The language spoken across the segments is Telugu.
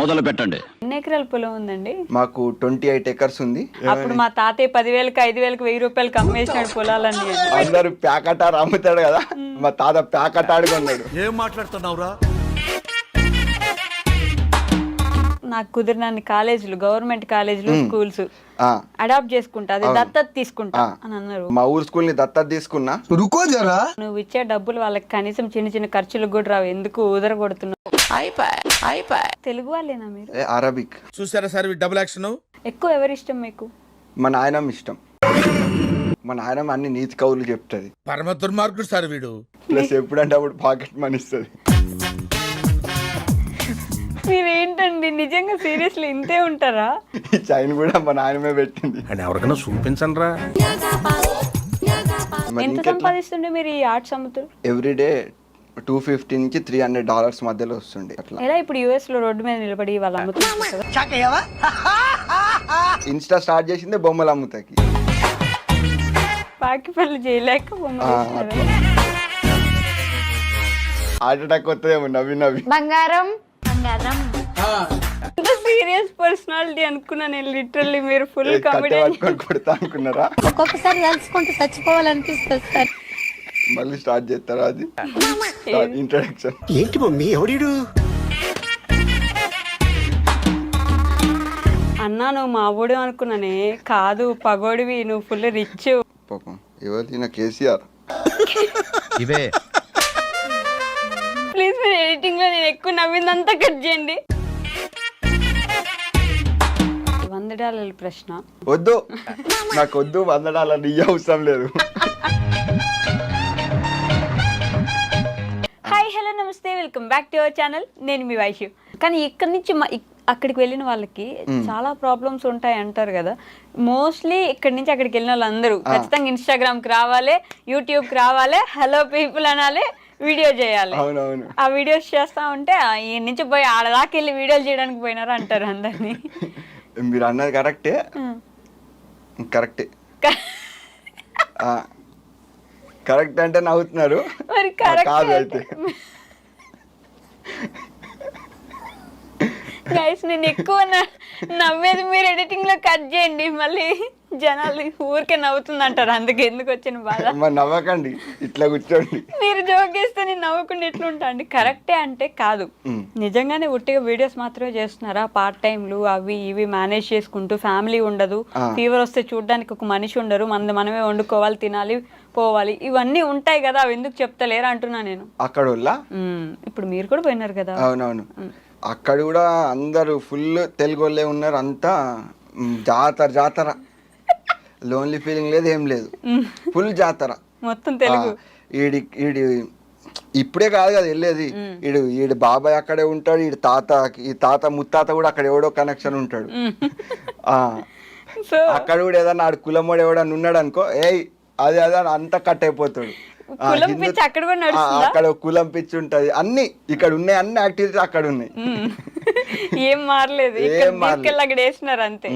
మొదలు పెట్టండి. ఎన్ని ఎకరాల పొలం ఉందండి? మాకు 28 acres ఉంది. అప్పుడు మా తాతయ్య 10,000కి 5,000కి 1000 రూపాయలకి అమ్మేసినాడు పొలాలన్నీ. అందరూ ప్యాకెటారు అమ్ముతాడు కదా, మా తాత ప్యాకెటాడుగా ఉన్నాడు. ఏం మాట్లాడుతున్నావురా? నాకు కుదిరినన్ని కాలేజీలు, గవర్నమెంట్ కాలేజీలు, స్కూల్స్ అడాప్ట్ చేసుకుంటా, అది దత్తత తీసుకుంటా అని అన్నారు. మా ఊరు స్కూల్ ని దత్తత తీసుకున్నా. రుకో జరా, నువ్వు ఇచ్చే డబ్బులు వాళ్ళకి కనీసం చిన్న చిన్న ఖర్చులకు కూడా రావు, ఎందుకు ఉదరగొడుతున్నావు? తెలుగు వాళ్ళేనా మీరు? అరబిక్. చూసారా సార్ డబుల్ యాక్షన్? ఎక్కువ ఎవరి ఇష్టం మీకు? మా నాయనమ్మ ఇష్టం. మా నాయనమ్మ అన్ని నీతి కవులు చెప్తుంది. పరమ దుర్మార్గుడు సార్ వీడు. ప్లస్ ఎప్పుడంటే అప్పుడు పాకెట్ మనీ ఇస్తుంది. మీరేంటండి నిజంగా సీరియస్లీ ఇంతే ఉంటారా? ఈ చైన్ కూడా మా నాయనమే పెట్టింది. అని ఎవరికైనా చూపించండి రా. ఎంత సంపాదిస్తుండే మీరు ఈ ఆర్ట్స్ అమ్ముతారు? ఎవ్రీడే $250 నుంచి $300 మధ్యలో వస్తుండే. అట్లా ఎలా ఇప్పుడు యుఎస్ లో రోడ్డు మీద నిలబడి వాళ్ళు అమ్ముతున్నారు? ఇన్స్టా స్టార్ట్ చేసిందే బొమ్మలు అమ్ముతాకి. పాకి పనులు చేయలేక బొమ్మలు హార్ట్ అటాక్ వస్తుందేమో నవ్వి నవ్వి. బంగారం సీరియస్ పర్సనాలిటీ అనుకున్నా నేను లిటరల్లీ. మీరు ఫుల్ కామెడీ కొడతా అనుకున్నారా? ఒక్కొక్కసారి తలుచుకుంటూ చచ్చిపోవాలనిపిస్తుంది సార్. మళ్ళీ స్టార్ట్ చేస్తారా? అది ఇంట్రడక్షన్. ఏంటి మమ్మీ ఎవడీడు? అన్నా నువ్వు మా ఊడు అనుకున్నానే, కాదు పగోడివి, నువ్వు ఫుల్ రిచ్. పాపం ఎవరు? కేసీఆర్. ఇవే ప్లీజ్ మీరు ఎడిటింగ్ లో నేను ఎక్కువ నవ్విందంతా కట్ చేయండి. $100 ప్రశ్న వద్దు, నాకు వద్దు. $100 నీ అవసరం లేదు. హాయ్ హలో నమస్తే, welcome back to our channel. నేను మీ వైషు. కానీ ఇక్కడి నుంచి అక్కడికి వెళ్ళిన వాళ్ళకి చాలా ప్రాబ్లమ్స్ ఉంటాయి అంటారు కదా. మోస్ట్లీ ఇక్కడి నుంచి అక్కడికి వెళ్ళిన వాళ్ళందరూ ఖచ్చితంగా ఇన్స్టాగ్రామ్కి రావాలి, యూట్యూబ్కి రావాలి, హలో పీపుల్ అనాలి, వీడియో చేయాలి. ఆ వీడియోస్ చేస్తా ఉంటే ఈ నుంచి పోయి ఆడదాకా వెళ్ళి వీడియోలు చేయడానికి పోయినారు అంటారు అందరినీ. మీరు అన్నది కరెక్టే. కరెక్టే కరెక్ట్ అంటే నవ్వుతున్నారు. మరి కాదు అయితే గైస్ నేను ఎక్కువ నవ్వేది మీరు ఎడిటింగ్ లో కట్ చేయండి, మళ్ళీ జనాలు ఊరికే నవ్వుతుంది అంటారు, అందుకే ఎందుకు వచ్చిన బాధ. నవ్వకండి, ఇట్లా కూర్చోండి. మీరు జోక్ చేస్తే నేను నవ్వకుండా ఎట్లుంటా అండి? కరెక్టే అంటే కాదు, నిజంగానే ఉట్టిగా వీడియోస్ మాత్రమే చేస్తున్నారా? పార్ట్ టైంలు అవి ఇవి మేనేజ్ చేసుకుంటూ, ఫ్యామిలీ ఉండదు, ఫీవర్ వస్తే చూడడానికి ఒక మనిషి ఉండరు, మనమే వండుకోవాలి, తినాలి, పోవాలి, ఇవన్నీ ఉంటాయి కదా, అవి ఎందుకు చెప్తలేరా అంటున్నా నేను. అక్కడ ఇప్పుడు మీరు కూడా పోయినారు కదా. అవునవును, అక్కడ కూడా అందరూ ఫుల్ తెలుగు వాళ్ళే ఉన్నారు. అంతా జాతర, లోన్లీ ఫీలింగ్ లేదు, ఏం లేదు, ఫుల్ జాతర మొత్తం తెలుగు. ఈడి ఇప్పుడే కాదు కదా వెళ్ళేది, ఈడు బాబాయ్ అక్కడే ఉంటాడు, ఈ తాత ముత్తాత కూడా అక్కడ ఎవడో కనెక్షన్ ఉంటాడు. అక్కడ కూడా ఏదన్నా ఆడు కులమోడు ఎవడన్నా ఉన్నాడు అనుకో, అదే అంతా కట్ అయిపోతాడు. అక్కడ కులం పిచ్చి ఉంటది, అన్ని ఇక్కడ ఉన్నాయి, అన్ని యాక్టివిటీస్ అక్కడ ఉన్నాయి. ఏం మారలేదు, అక్కడ వేసినారు అంతే.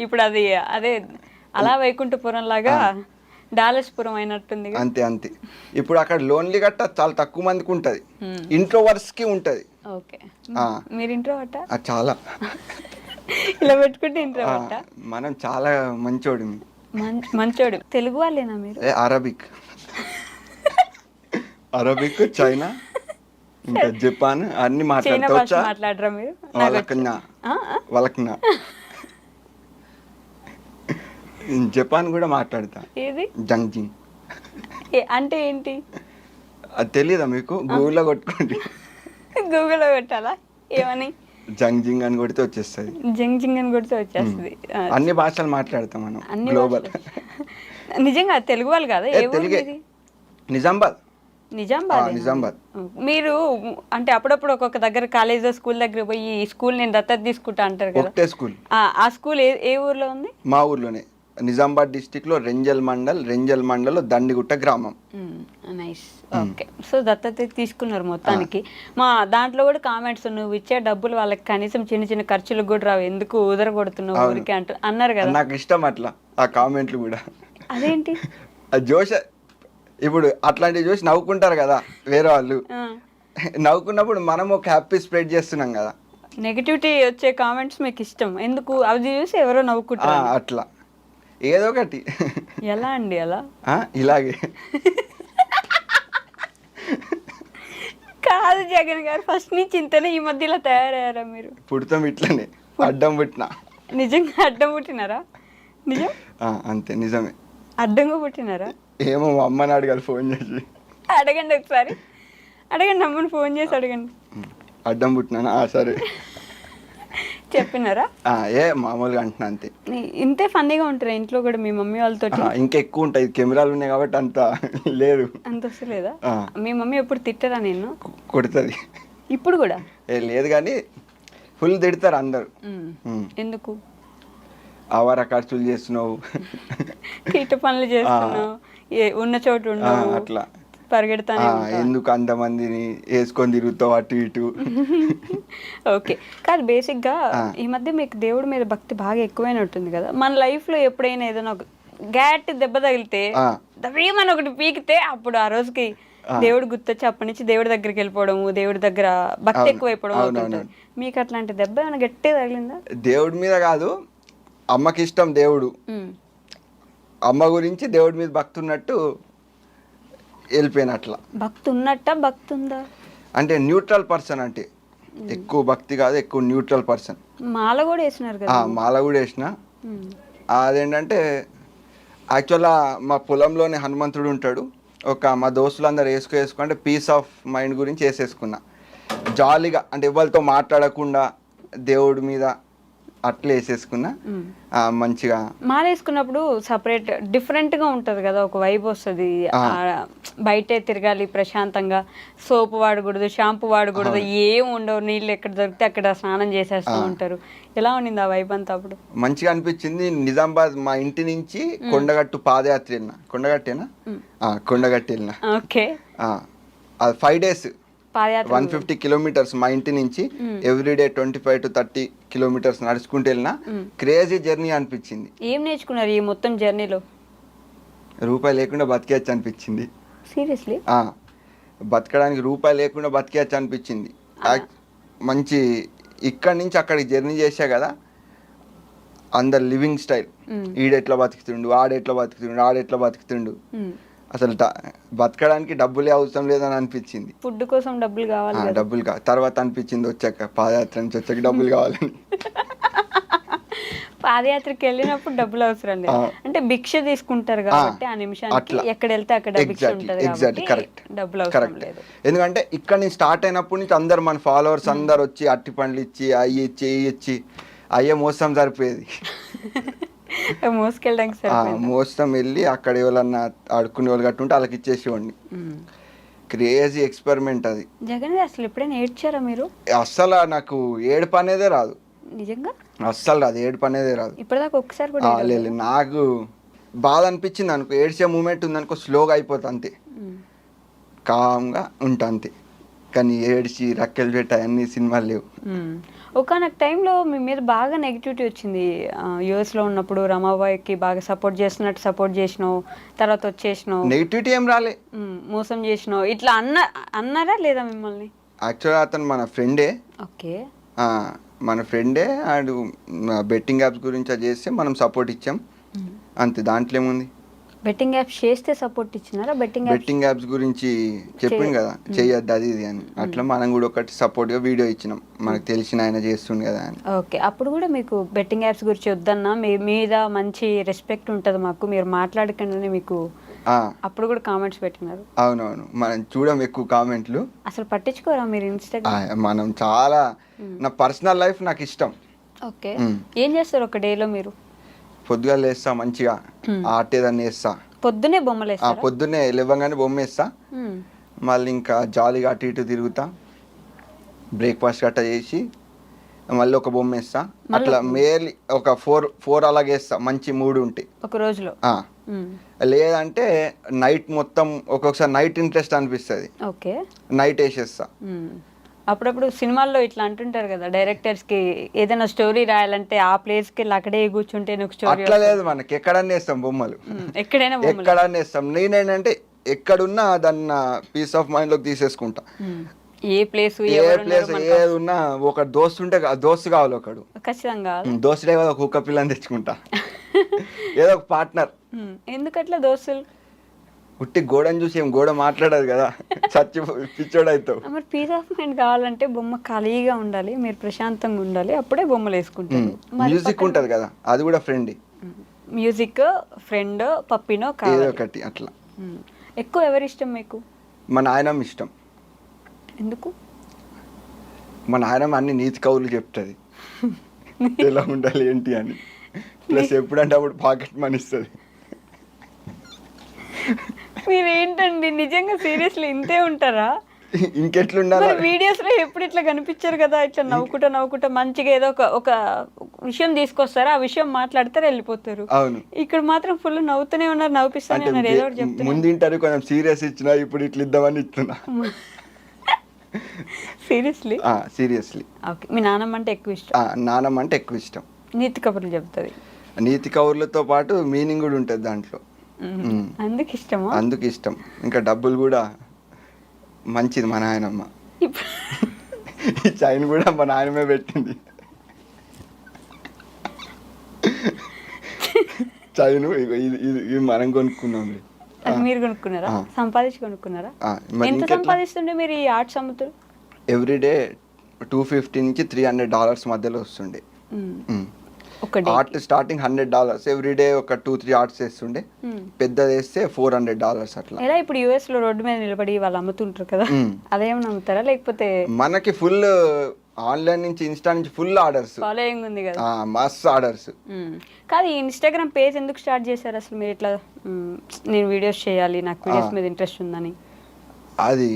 ఇప్పుడు అది అదే అలా వైకుంఠపురం లాగా డాలస్పురం అయినట్టుంది. అంతే అంతే. ఇప్పుడు అక్కడ లోన్లీ గట్ట చాలా తక్కువ మందికి ఉంటది, ఇంట్రోవర్ట్స్ కి ఉంటది. ఓకే, మీరు ఇంట్రోవర్ట? చాలా ఇలా పెట్టుకుంటే ఇంట్రోవర్ట. మనం చాలా మంచోడు. మంచోడు. తెలుగు వాళ్ళేనా మీరు? అరబిక్, చైనా, ఇంకా జపాన్ అన్ని మాట్లాడరా మీరు? వాళ్ళకన్నా జపాన్ కూడా మాట్లాడతా. ఏది? జంగ్జింగ్ అంటే ఏంటి? అది తెలీదా మీకు? గూగుల్లో కొట్టుకోండి. గూగుల్లో కొట్టాలా? ఏమని? జంగ్జింగ్ అని కొడితే వచ్చేస్తుంది. జంగ్జింగ్ అని కొడితే వచ్చేస్తుంది. అన్ని భాషలు మాట్లాడతాం మనం, గ్లోబల్. నిజంగా తెలుగు వాళ్ళు కాదా? నిజామాబాద్. నిజామాబాద్. మీరు అంటే అప్పుడప్పుడు ఒక్కొక్క దగ్గర కాలేజ్ స్కూల్ దగ్గర పోయి ఈ స్కూల్ నేను దత్తత తీసుకుంటా అంటారు కదా. ఒకటే స్కూల్. ఆ స్కూల్ ఏ ఊర్లో ఉంది? మా ఊర్లోనే, నిజామాబాద్ డిస్టిక్ లో రెంజల్ మండల్ దండిగుట్ట గ్రామం. నైస్. ఓకే, సో దత్తత తీసుకున్నారు మొత్తానికి. మా దాంట్లో కూడా కామెంట్స్, నువ్వు ఇచ్చే డబ్బులు వాళ్ళకి కనీసం చిన్న చిన్న ఖర్చులకు కూడా రావు, ఎందుకు ఉదరగొడుతున్నావు ఊరికి అన్నారు కదా. నాకు ఇష్టం అట్లా ఆ కామెంట్లు కూడా. అదేంటి? జోష్. ఇప్పుడు అట్లాంటివి చూసి నవ్వుకుంటారు కదా వేరే వాళ్ళు, నవ్వుకున్నప్పుడు మనం ఒక హ్యాపీ స్ప్రెడ్ చేస్తున్నాం కదా, నెగటివిటీ వచ్చే కామెంట్స్ మీకు ఇష్టం ఎందుకు? అవి చూసి ఎవరో నవ్వుకుంటారు. అట్లా ఏదో ఒకటి. ఎలా అండి అలా? ఇలాగే కాదు జగన్ గారు, ఫస్ట్ నుంచి ఇంతనే, ఈ మధ్యలో తయారయ్యారా మీరు? పుడతాం ఇట్లనే, అడ్డం పుట్టినా. నిజంగా అడ్డం పుట్టినారా? నిజం? అంతే, నిజమే. అడ్డంగా పుట్టినారా? ఏమో మా అమ్మని అడగాలి ఫోన్ చేసి. అడగండి ఒకసారి, అడగండి, అమ్మని ఫోన్ చేసి అడగండి. అడ్డం పుట్టినా? సరే చెప్పినారా? ఏ మామూలుగా అంటున్నా అంతే. ఇంతే ఫన్నీగా ఉంటారా ఇంట్లో కూడా మీ మమ్మీ వాళ్ళతో? ఇంకా ఎక్కువ ఉంటాయి, కెమెరాలు ఉన్నాయి కాబట్టి అంత లేదు. అంత వస్తలేదా? మీ మమ్మీ ఎప్పుడు తిట్టరా నేను? కొడుతుంది. ఇప్పుడు కూడా లేదు కానీ ఫుల్ తిడతారు అందరు. ఎందుకు? ఆవార ఖర్చులు చేస్తున్నావు, తీట పనులు చేస్తున్నావు, ఉన్న చోటు ఉండవు, అట్లా పరిగెడతానే ఎందుకు అంతమందిని వేసుకొని తిరుగుతావు అటు ఇటు. ఓకే. కాదు, బేసిక్గా ఈ మధ్య మీకు దేవుడి మీద భక్తి బాగా ఎక్కువైన ఉంటుంది కదా. మన లైఫ్లో ఎప్పుడైనా ఏదైనా ఒక గ్యాట్ దెబ్బ తగిలితే, దవ్వేమని ఒకటి పీకితే, అప్పుడు ఆ రోజుకి దేవుడు గుర్తొచ్చి అప్పటి నుంచి దేవుడి దగ్గరికి వెళ్ళిపోవడము, దేవుడి దగ్గర భక్తి ఎక్కువైపోవడం అవుతుంది. మీకు అట్లాంటి దెబ్బ ఏమైనా గట్టిగా తగిలిందా? దేవుడి మీద కాదు, అమ్మకి ఇష్టం దేవుడు. అమ్మ గురించి దేవుడి మీద భక్తి ఉన్నట్టు వెళ్ళిపోయిన. అట్లా భక్తి ఉన్నట్ట భక్తి ఉందా అంటే న్యూట్రల్ పర్సన్, అంటే ఎక్కువ భక్తి కాదు, ఎక్కువ న్యూట్రల్ పర్సన్. మాల కూడా వేసినారు కదా? మాల కూడా వేసిన. అదేంటంటే యాక్చువల్గా మా పొలంలోనే హనుమంతుడు ఉంటాడు. మా దోస్తులందరూ వేసుకుంటే పీస్ ఆఫ్ మైండ్ గురించి వేసేసుకున్నా జాలీగా, అంటే ఎవరితో మాట్లాడకుండా దేవుడి మీద అట్లా వేసేసుకున్నా. మంచిగా మాల వేసుకున్నప్పుడు సపరేట్ డిఫరెంట్గా ఉంటుంది కదా, ఒక వైబ్ వస్తుంది. బయటే తిరగాలి ప్రశాంతంగా, సోపు వాడకూడదు, షాంపూ వాడకూడదు, ఏం ఉండవు, నీళ్ళు ఎక్కడ దొరికితే అక్కడ స్నానం చేసేస్తూ ఉంటారు. ఎలా ఉండింది ఆ వైబ్ అంతా అప్పుడు? మంచిగా అనిపించింది. నిజామాబాద్ మా ఇంటి నుంచి కొండగట్టు పాదయాత్ర వెళ్ళిన. కొండగట్టు వెళ్ళిన. ఓకే. అది 5 days, పాదయాత్ర 150 kilometers మా ఇంటి నుంచి ఎవ్రీడే 25 to 30 kilometers నడుచుకుంటూ వెళ్ళినా. క్రేజీ జర్నీ అనిపించింది. ఏం నేర్చుకున్నారు ఈ మొత్తం జర్నీలో? రూపాయి లేకుండా బతికేయచ్చు అనిపించింది. సీరియస్లీ? బతకడానికి రూపాయి లేకుండా బతికేయచ్చు అనిపించింది. మంచి ఇక్కడి నుంచి అక్కడికి జర్నీ చేసా కదా, అందరు లివింగ్ స్టైల్, ఈడెట్లా బతుకుతుండు, ఆడెట్లా బతుకుతుండు, అసలు బతకడానికి డబ్బులే అవసరం లేదని అనిపించింది. ఫుడ్ కోసం డబ్బులు కావాలి, డబ్బులు తర్వాత అనిపించింది వచ్చాక, పాదయాత్ర నుంచి వచ్చాక డబ్బులు కావాలని. పాదయాత్రకి వెళ్ళినప్పుడు డబ్బులు అవసరం లేదు, అంటే భిక్ష తీసుకుంటారు కాబట్టి ఆ నిమిషానికి ఎక్కడ వెళ్తే అక్కడ భిక్ష ఉంటుంది కాబట్టి డబ్బులు అవసరం లేదు. ఎందుకంటే ఇక్కడ నుంచి స్టార్ట్ అయినప్పటి నుంచి అందరు మన ఫాలోవర్స్ అందరు వచ్చి అట్టి పండ్లు ఇచ్చి అయ్యి ఇచ్చి అయ్యే మోసం సరిపోయేది. మోసం వెళ్ళి అక్కడ ఎవరన్నా ఆడుకునే వాళ్ళు కట్టుంటే వాళ్ళకి ఇచ్చేసేవాడిని. క్రేజీ ఎక్స్పెరిమెంట్ అది. జగన్ అసలు ఎప్పుడైనా ఏడ్చారా మీరు? అస్సలు నాకు ఏడుపు అనేదే రాదు. నిజంగా అస్సలు రాదు, ఏడుపు అనేదే రాదు. ఇప్పటిదాకా ఒక్కసారి కూడా లేదు. నాకు బాధ అనిపించింది అనుకో, ఏడ్చే మూమెంట్ ఉందనుకో, స్లోగా అయిపోతా అంతే, కామ్గా ఉంటా అంతే. కానీ ఏడ్చి రక్కెలు పెట్ట అన్ని సినిమాలు లేవు. ఒకనొక టైంలో మీ మీద బాగా నెగిటివిటీ వచ్చింది. యూఎస్లో ఉన్నప్పుడు రమాబాయికి బాగా సపోర్ట్ చేసినావు, తర్వాత వచ్చేసినావు. నెగిటివిటీ ఏం రాలే, మోసం చేసినావు ఇట్లా అన్నారా లేదా మిమ్మల్ని? యాక్చువల్గా అతను మన ఫ్రెండే. ఓకే. మన ఫ్రెండే. ఆడు బెట్టింగ్ యాప్స్ గురించి అది చేస్తే మనం సపోర్ట్ ఇచ్చాం అంతే, దాంట్లో ఏముంది. బెట్టింగ్ యాప్స్ చేస్తే సపోర్ట్ ఇచ్చినారా? బెట్టింగ్ యాప్స్ గురించి చెప్పింది కదా, చెయ్యొద్దు అది ఇది అని, అట్లా మనం కూడా ఒకటి సపోర్ట్గా వీడియో ఇచ్చినాం, మనకు తెలిసిన ఆయన చేస్తుండే కదా అని. ఓకే. అప్పుడు కూడా మీకు బెట్టింగ్ యాప్స్ గురించి వద్దన్నా, మీ మీద మంచి రెస్పెక్ట్ ఉంటుంది మాకు, మీరు మాట్లాడకండి మీకు అప్పుడు కూడా కామెంట్స్ పెట్టినారు. అవునవును, మనం చూడం ఎక్కువ కామెంట్లు. అసలు పట్టించుకోరా మీరు ఇన్స్టాగ్రామ్? మనం చాలా, నా పర్సనల్ లైఫ్ నాకు ఇష్టం. ఓకే. ఏం చేస్తారు ఒక డేలో మీరు? పొద్దుగా లేస్తా, మంచిగా ఆర్ట్ ఏదన్నా వేస్తా. పొద్దునే బొమ్మలు వేస్తా? పొద్దున్నే లేవగానే బొమ్మ వేస్తా, మళ్ళీ ఇంకా జాలీగా అటు ఇటు తిరుగుతా, బ్రేక్ఫాస్ట్ గట్ట చేసి మళ్ళీ ఒక బొమ్మ వేస్తా. అట్లా మేర్లీ ఒక 4 అలాగే వేస్తా, మంచి మూడు ఉంటే ఒక రోజులో. లేదంటే నైట్ మొత్తం, ఒక్కొక్కసారి నైట్ ఇంట్రెస్ట్ అనిపిస్తుంది, ఓకే, నైట్ వేసేస్తా. అప్పుడప్పుడు సినిమాల్లో ఇట్లా అంటుంటారు కదా, డైరెక్టర్స్ కి ఏదైనా స్టోరీ రాయాలంటే ఆ ప్లేస్ కి అక్కడే కూర్చుంటే స్టోరీ. అట్లా లేదు, మనకి ఎక్కడన్నా వేస్తాం బొమ్మలు, ఎక్కడన్నా వేస్తాం. నేనేంటంటే ఎక్కడున్నా దాన్ని పీస్ ఆఫ్ మైండ్ లోకి తీసేసుకుంటా. ఏ ప్లేస్ ఏ ప్లేస్ ఏది ఉన్నా ఒక దోస్తు ఉంటే దోస్తు కావాలి ఒకడు. ఖచ్చితంగా దోస్తుడే కదా, ఒక కుక్క పిల్లని తెచ్చుకుంటా. ఏదో ఒక పార్ట్నర్. ఎందుకట్లా దోస్తులు? ఉట్టి గోడని చూసి ఏం గోడ మాట్లాడదు కదా, చచ్చి పిచ్చోడు అవుతావు. మరి పీస్ ఆఫ్ మైండ్ కావాలంటే బొమ్మ ఖాళీగా ఉండాలి, మీరు ప్రశాంతంగా ఉండాలి, అప్పుడే బొమ్మలు వేసుకుంటారు. మ్యూజిక్ ఉంటది కదా, అది కూడా ఫ్రెండ్. మ్యూజిక్, ఫ్రెండ్, పప్పినో ఏదో కావాలి. ఒకటి అట్లా. ఎక్కువ ఎవరి ఇష్టం మీకు? మా నాయనమ్మ ఇష్టం. ఎందుకు? మా నాయనమ్మ అన్ని నీతి కవులు చెప్తుంది, ఎలా ఉండాలి ఏంటి అని. ప్లస్ ఎప్పుడంటే అప్పుడు పాకెట్ మనీ ఇస్తుంది. మీరేంటండి నిజంగా సీరియస్లీ ఇంతే ఉంటారా? ఇంకెట్లుండాలి? వీడియోస్ లో ఎప్పుడు ఇట్లా కనిపించారు కదా, ఇట్లా నవ్వుకుంటా మంచిగా ఏదో ఒక విషయం తీసుకొస్తారు, ఆ విషయం మాట్లాడతారు, వెళ్ళిపోతారు. అవును. ఇక్కడ మాత్రం ఫుల్ నవ్వుతూనే ఉన్నారు, నవ్విస్తూనే ఉన్నారు, ఏదో ఒకటి చెప్తున్నారు. ముందు ఇంటర్వ్యూ కొంచెం సీరియస్ ఇచ్చినా, ఇప్పుడు ఇట్లా ఇద్దామని ఇస్తున్నా. సీరియస్లీ? సీరియస్లీ. ఓకే. మీ నాన్నమ్మ అంటే ఎక్కువ ఇష్టం? నానమ్మ అంటే ఎక్కువ ఇష్టం. నీతి కబుర్లు చెప్తుంది. నీతి కబుర్లతో పాటు మీనింగ్ కూడా ఉంటుంది దాంట్లో. అందుకు ఇష్టమా? అందుకు ఇష్టం. ఇంకా డబ్బులు కూడా మంచిది మా నాయనమ్మ. ఈ చైన్ కూడా మా నాయనమే పెట్టింది. చైన్ ఇది మనం కొనుక్కున్నాం. అది మీరు కొనుక్కున్నారా? సంపాదించి కొనుక్కున్నారా? ఎంత సంపాదిస్తుండే మీరు ఈ ఆర్ట్స్ అమ్ముతారు? ఎవ్రీడే $250 నుంచి $300 మధ్యలో వస్తుండే. ఆర్ట్ స్టార్టింగ్ $100, ఎవ్రీడే ఒక 2-3 ఆర్ట్స్ వేస్తుండే. పెద్దది వేస్తే $400 అట్లా. ఎలా ఇప్పుడు యుఎస్ లో రోడ్డు మీద నిలబడి వాళ్ళు అమ్ముతుంటారు కదా, అదేమన్నా అమ్ముతారా లేకపోతే? మనకి ఫుల్ ఆన్లైన్ నుంచి, ఇన్స్టా నుంచి ఫుల్ ఆర్డర్స్, ఫాలోయింగ్ ఉంది కదా, మస్తు ఆర్డర్స్. కాదు, ఈ ఇన్స్టాగ్రామ్ పేజ్ ఎందుకు స్టార్ట్ చేశారు అసలు మీరు? ఇట్లా నేను వీడియోస్ చేయాలి, నాకు వీడియోస్ మీద ఇంట్రెస్ట్ ఉందని. అది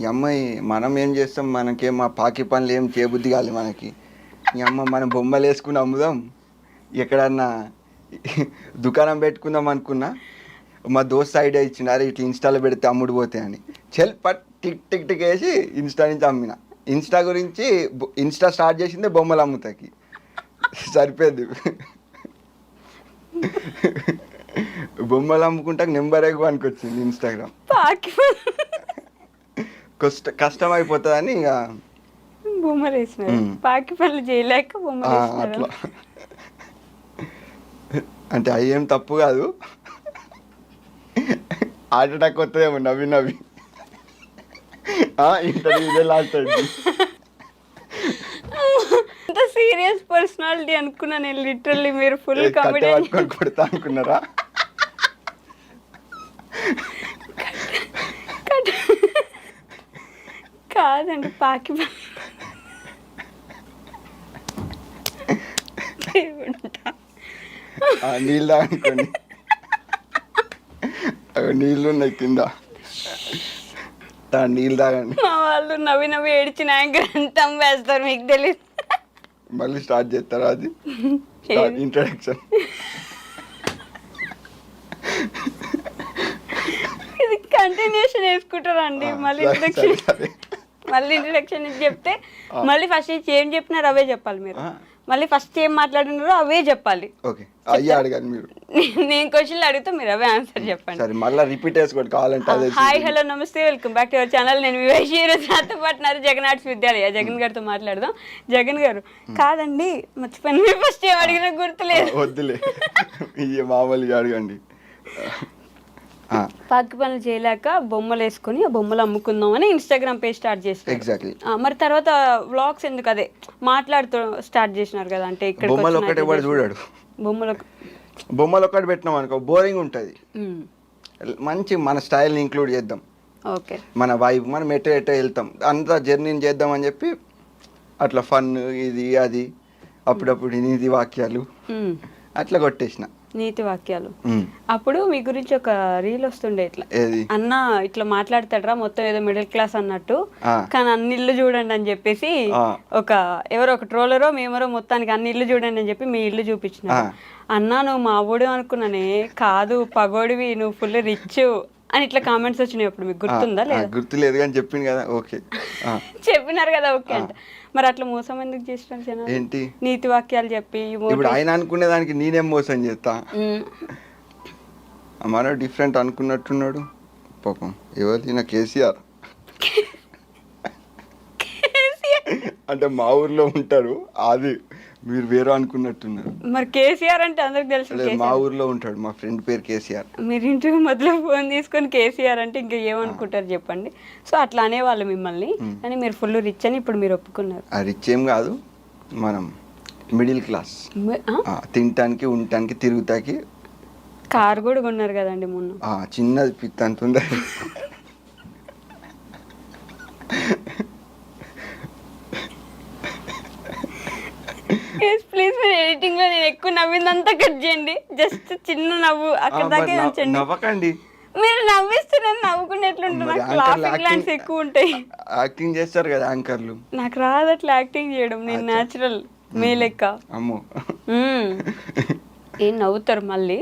ఈ అమ్మాయి మనం ఏం చేస్తాం, మనకేం మా పాకి పనులు ఏం చేయబుద్ధి కాదు మనకి. ఈ అమ్మ మనం బొమ్మలు వేసుకుని అమ్ముదాం, ఎక్కడన్నా దుకాణం పెట్టుకుందాం అనుకున్నా, మా దోస్త్ ఐడియా ఇచ్చినారు ఇట్లా ఇన్స్టాలో పెడితే అమ్ముడు పోతాయి అని. చెల్ పట్ టిక్ టిక్ టిక్ వేసి ఇన్స్టా నుంచి అమ్మిన. ఇన్స్టా గురించి ఇన్స్టా స్టార్ట్ చేసిందే బొమ్మలు అమ్ముతాకి, సరిపోద్ది. బొమ్మలు అమ్ముకుంటాక నెంబర్ ఎక్కువ అనుకొచ్చింది ఇన్స్టాగ్రామ్. కష్టం అయిపోతుందని ఇక బొమ్మలు వేసినారు. పాకి పనులు చేయలేక బొమ్మలు వేసినారు. అంటే అవి ఏం తప్పు కాదు, హార్ట్ అటాక్ వస్తుందేమో నవ్వి నవ్వి. ఇంటర్వ్యూ లాస్ట్ అయింది. అంత సీరియస్ పర్సనాలిటీ అనుకున్నా నేను లిటరల్లీ. మీరు ఫుల్ కామెడీ పట్టుకొని కొడతా అనుకున్నారా? కాదండి, పాకి నీళ్ళు తాగనుకోండి, నీళ్ళు ఉన్నాయి కింద, నీళ్ళు తాగండి. మా వాళ్ళు నవ్వి నవ్వి ఏడ్చిన యాంకర్ అంతా వేస్తారు, మీకు తెలియదు. మళ్ళీ స్టార్ట్ చేస్తారా? అది ఇంట్రడక్షన్. ఇది కంటిన్యూషన్ వేసుకుంటారా అండి? మళ్ళీ ఇంట్రడక్షన్ చెప్తే మళ్ళీ ఫస్ట్ ఏం చెప్పినారు అవే చెప్పాలి మీరు. మళ్ళీ ఫస్ట్ ఏం మాట్లాడినారో అవే చెప్పాలి. ఓకే, అయ్యా అడగాలి మీరు. నేను క్వశ్చన్లు అడిగితే మీరు అవే ఆన్సర్ చెప్పండి. సరే, మళ్ళీ రిపీట్ చేసుకోండి కావాలంటే. హాయ్, హలో, నమస్తే, welcome back to our channel. నేను వివేష్. ఈరోజు నాతో పాటున్నారు జగన్ ఆర్ట్స్ విద్యాలయ. జగన్ గారితో మాట్లాడదాం. జగన్ గారు, కాదండి మర్చిపోయాను, మీరు ఫస్ట్ ఏం అడిగినా గుర్తులేదు. వద్దులే, ఇవి మామూలుగా అడగండి. పాకి పనులు చేయలేక బొమ్మలు వేసుకొని ఆ బొమ్మలు అమ్ముకుందాం అని ఇన్స్టాగ్రామ్ పేజ్ స్టార్ట్ చేసినారు. ఎగ్జాక్ట్లీ. మరి తర్వాత వ్లాగ్స్ ఎందుకు అదే మాట్లాడుతూ స్టార్ట్ చేసినారు కదా? అంటే ఇక్కడ బొమ్మలు ఒకటే వాడు చూడాడు, బొమ్మలు ఒకటి పెట్టినాం అనుకో బోరింగ్ ఉంటుంది. మంచి మన స్టైల్ని ఇంక్లూడ్ చేద్దాం, ఓకే, మన వైబ్, మనం ఎటో వెళ్తాం, అంతా జర్నీని చేద్దాం అని చెప్పి అట్లా ఫన్ ఇది అది, అప్పుడప్పుడు నీతి వాక్యాలు అట్లా కొట్టేసిన. నీతి వాక్యాలు. అప్పుడు మీ గురించి ఒక రీల్ వస్తుండే, ఇట్లా అన్న ఇట్లా మాట్లాడతాడరా మొత్తం ఏదో మిడిల్ క్లాస్ అన్నట్టు, కానీ అన్ని ఇల్లు చూడండి అని చెప్పేసి ఎవరో ఒక ట్రోలరో మేమరో మొత్తానికి అన్ని ఇల్లు చూడండి అని చెప్పి మీ ఇల్లు చూపించిన. అన్నా నువ్వు మా ఊడు అనుకున్నానే, కాదు పగోడివి, నువ్వు ఫుల్ రిచ్ అని ఇట్లా కామెంట్స్ వచ్చినాయి. అప్పుడు మీకు గుర్తుందా? లేదా? గుర్తులేదు కానీ చెప్పింది కదా. ఓకే, చెప్పినారు కదా. ఓకే అంటే మరి అట్లా మోసం ఎందుకు చేసినారు? ఏంటి నీతి వాక్యాలు చెప్పి ఇప్పుడు ఆయన అనుకునే దానికి నేనేం మోసం చేస్తా? మన డిఫరెంట్ అనుకున్నట్టున్నాడు పాపం. ఎవరు? కేసీఆర్. అంటే మా ఊర్లో ఉంటారు, అది మీరు వేరే అనుకున్నట్టున్నారు. మరి కేసీఆర్ అంటే అందరికి తెలుసు. లేదు, మా ఊర్లో ఉంటాడు, మా ఫ్రెండ్ పేరు కేసీఆర్. మీరు ఇంటికి మొదలు ఫోన్ తీసుకొని కేసీఆర్ అంటే ఇంకా ఏమనుకుంటారు చెప్పండి. సో అట్లా అనేవాళ్ళు మిమ్మల్ని, కానీ మీరు ఫుల్ రిచ్ అని ఇప్పుడు మీరు ఒప్పుకున్నారు. ఆ రిచ్ ఏం కాదు, మనం మిడిల్ క్లాస్. తినటానికి ఉండటానికి తిరుగుతాకి. కారు కూడా కొన్నారు కదండి మొన్న. చిన్నది పిత్త అంత ఉంది. ప్లీజ్ మీరు ఎడిటింగ్ లో నేను ఎక్కువ నవ్విందంతా కట్ చేయండి. జస్ట్ చిన్న నవ్వు అక్కడ దాకా ఉంచండి. నవ్వకండి, మీరు నవ్విస్తున్నారు, నవ్వుకుంటే ఎట్లుంటుంది? నాకు లాఫింగ్ లాండ్స్ ఎక్కువ ఉంటాయి. యాక్టింగ్ చేస్తారు కదా యాంకర్లు. నాకు రాదు అట్లా యాక్టింగ్ చేయడం, నేను న్యాచురల్ మీ లెక్క. అమ్మో, ఏం నవ్వుతారు మళ్ళీ.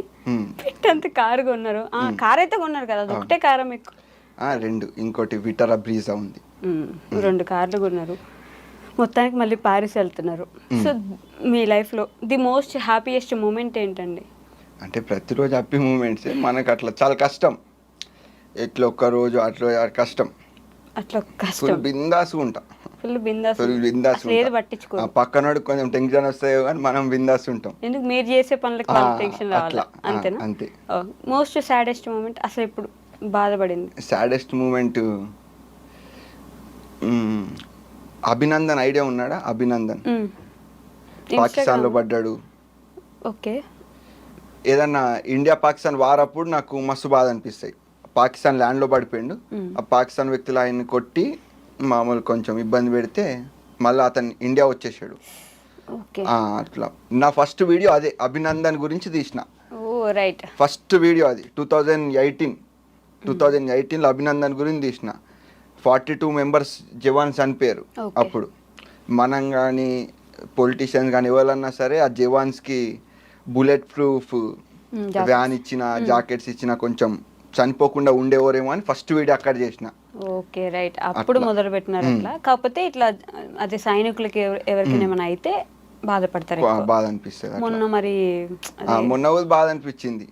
పెట్టంత కారు కొన్నారు. కార్ అయితే కొన్నారు కదా, అది ఒకటే కారా మీకు? 2, ఇంకోటి విటారా బ్రీజా ఉంది. 2 కార్లు కొన్నారు. మొత్తానికి మళ్ళీ పారిస్ వెళ్తున్నారు. సో మీ లైఫ్లో ది మోస్ట్ హ్యాపీయెస్ట్ మూమెంట్ ఏంటండి? అంటే ప్రతిరోజు హ్యాపీ మూమెంట్సే మనకు, అట్లా చాలా కష్టం. ఎట్లా ఒక్కరోజు అట్లా కష్టం, అట్లా కష్టం. ఫుల్ బిందాసు ఉంటా, ఫుల్ బిందాస్, ఫుల్ బిందాసు. ఏది పట్టించుకో. పక్కనోడు కొంచెం టెన్షన్ వస్తాయో కానీ మనం బిందాస్ ఉంటాం. ఎందుకు మీరు చేసే పనులకు టెన్షన్ రావాలా, అంతేనా? అంతే. మోస్ట్ సాడెస్ట్ మూమెంట్ అసలు ఇప్పుడు బాధపడింది? సాడెస్ట్ మూమెంట్ అభినందన్, ఐడియా ఉన్నాడా? అభినందన్ పాకిస్తాన్ లో పడ్డాడు. ఓకే. ఏదన్నా ఇండియా పాకిస్తాన్ వారప్పుడు నాకు మస్తు బాధ అనిపిస్తాయి. పాకిస్తాన్ ల్యాండ్ లో పడిపోయిండు, ఆ పాకిస్తాన్ వ్యక్తులు ఆయన్ని కొట్టి మామూలు కొంచెం ఇబ్బంది పెడితే మళ్ళీ అతను ఇండియా వచ్చేసాడు. అట్లా నా ఫస్ట్ వీడియో అదే అభినందన్ గురించి తీసిన. రైట్. ఫస్ట్ వీడియో అది 2018లో అభినందన్ గురించి తీసిన. 42 మెంబర్స్ జవాన్స్ చనిపోయారు అప్పుడు. మనం కానీ పొలిటీషియన్స్ కానీ ఎవరన్నా సరే ఆ జవాన్స్కి బుల్లెట్ ప్రూఫ్ వ్యాన్ ఇచ్చిన, జాకెట్స్ ఇచ్చిన కొంచెం చనిపోకుండా ఉండేవారేమో అని ఫస్ట్ వీడియో అక్కడ చేసిన. Okay, right. అప్పుడు మొదలు పెట్టినారు అట్లా. కాకపోతే ఇట్లా అదే సైనికులకి ఎవరికైనా ఏమైనా అయితే బాధపడతారు, బాధ అనిపిస్తుంది. మొన్న మరి మొన్న బాధ అనిపించింది.